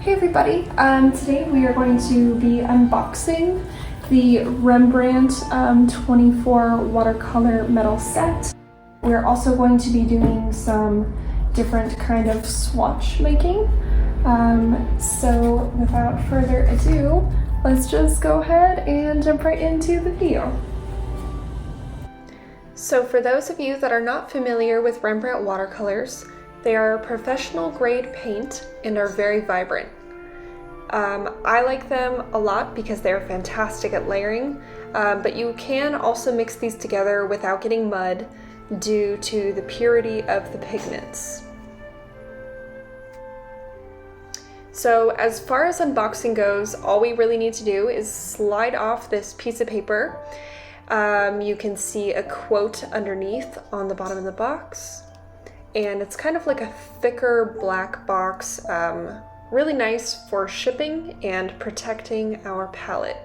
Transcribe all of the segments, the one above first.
Hey everybody, today we are going to be unboxing the Rembrandt 24 watercolor metal set. We're also going to be doing some different kind of swatch making. So without further ado, let's just go ahead and jump right into the video. So for those of you that are not familiar with Rembrandt watercolors, they are a professional grade paint and are very vibrant. I like them a lot because they're fantastic at layering, but you can also mix these together without getting mud due to the purity of the pigments. So as far as unboxing goes, all we really need to do is slide off this piece of paper. You can see a quote underneath on the bottom of the box. And it's kind of like a thicker black box, really nice for shipping and protecting our palette.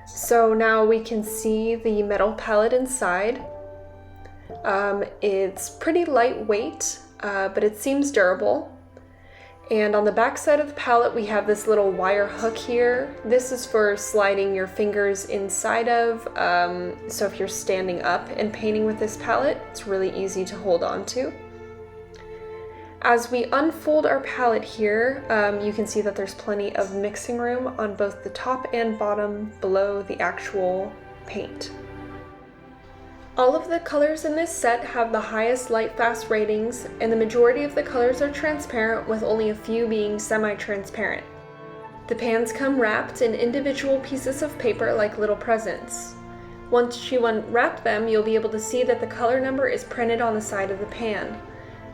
So now we can see the metal palette inside. It's pretty lightweight, but it seems durable. And on the back side of the palette, we have this little wire hook here. This is for sliding your fingers inside of, so if you're standing up and painting with this palette, it's really easy to hold on to. As we unfold our palette here, you can see that there's plenty of mixing room on both the top and bottom below the actual paint. All of the colors in this set have the highest light fast ratings, and the majority of the colors are transparent, with only a few being semi-transparent. The pans come wrapped in individual pieces of paper like little presents. Once you unwrap them, you'll be able to see that the color number is printed on the side of the pan.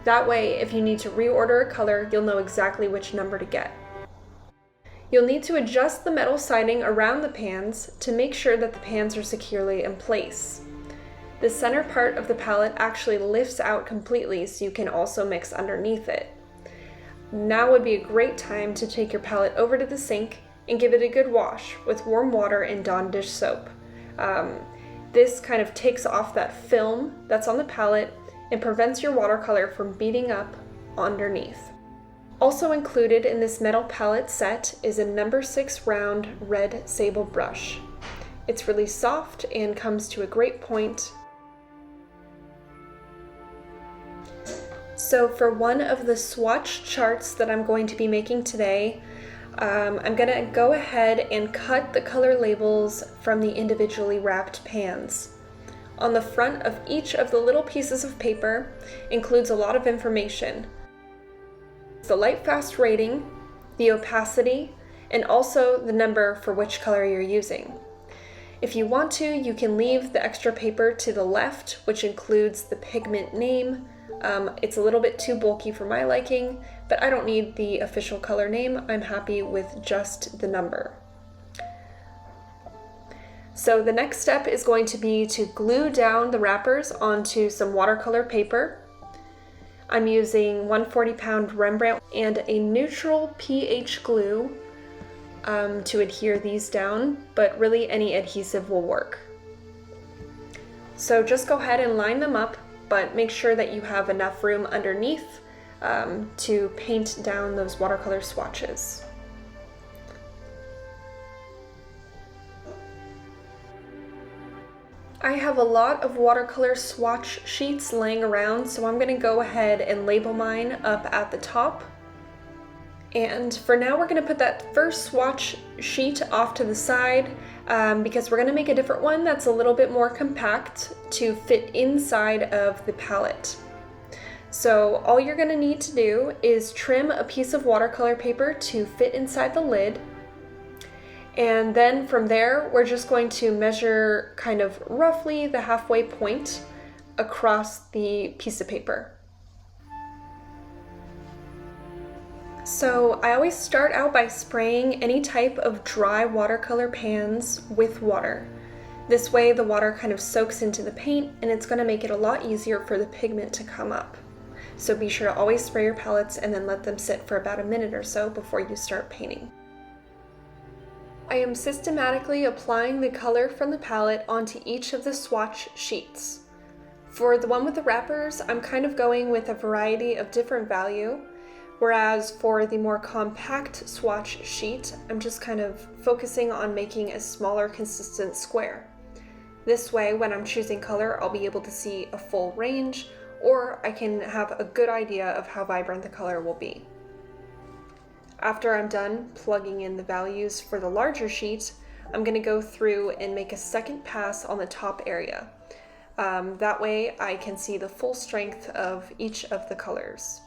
That way, if you need to reorder a color, you'll know exactly which number to get. You'll need to adjust the metal siding around the pans to make sure that the pans are securely in place. The center part of the palette actually lifts out completely, so you can also mix underneath it. Now would be a great time to take your palette over to the sink and give it a good wash with warm water and Dawn dish soap. This kind of takes off that film that's on the palette and prevents your watercolor from beading up underneath. Also included in this metal palette set is a No. 6 round red sable brush. It's really soft and comes to a great point. So for one of the swatch charts that I'm going to be making today, I'm going to go ahead and cut the color labels from the individually wrapped pans. On the front of each of the little pieces of paper includes a lot of information. The light fast rating, the opacity, and also the number for which color you're using. If you want to, you can leave the extra paper to the left, which includes the pigment name. It's a little bit too bulky for my liking, but I don't need the official color name. I'm happy with just the number. So the next step is going to be to glue down the wrappers onto some watercolor paper. I'm using 140 pound Rembrandt and a neutral pH glue to adhere these down, but really any adhesive will work. So just go ahead and line them up, but make sure that you have enough room underneath to paint down those watercolor swatches. I have a lot of watercolor swatch sheets laying around, so I'm going to go ahead and label mine up at the top. And for now, we're going to put that first swatch sheet off to the side because we're going to make a different one that's a little bit more compact to fit inside of the palette. So all you're going to need to do is trim a piece of watercolor paper to fit inside the lid. And then from there, we're just going to measure kind of roughly the halfway point across the piece of paper. So I always start out by spraying any type of dry watercolor pans with water. This way the water kind of soaks into the paint, and it's going to make it a lot easier for the pigment to come up. So be sure to always spray your palettes and then let them sit for about a minute or so before you start painting. I am systematically applying the color from the palette onto each of the swatch sheets. For the one with the wrappers, I'm kind of going with a variety of different value. Whereas for the more compact swatch sheet, I'm just kind of focusing on making a smaller consistent square. This way, when I'm choosing color, I'll be able to see a full range, or I can have a good idea of how vibrant the color will be. After I'm done plugging in the values for the larger sheet, I'm going to go through and make a second pass on the top area. That way I can see the full strength of each of the colors.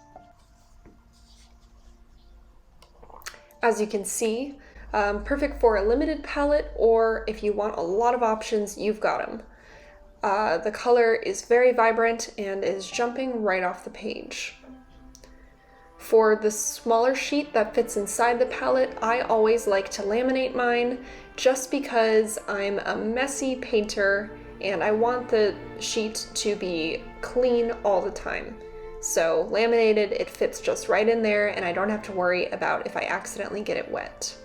As you can see, perfect for a limited palette, or if you want a lot of options, you've got them. The color is very vibrant and is jumping right off the page. For the smaller sheet that fits inside the palette, I always like to laminate mine just because I'm a messy painter and I want the sheet to be clean all the time. So laminated, it fits just right in there and I don't have to worry about if I accidentally get it wet.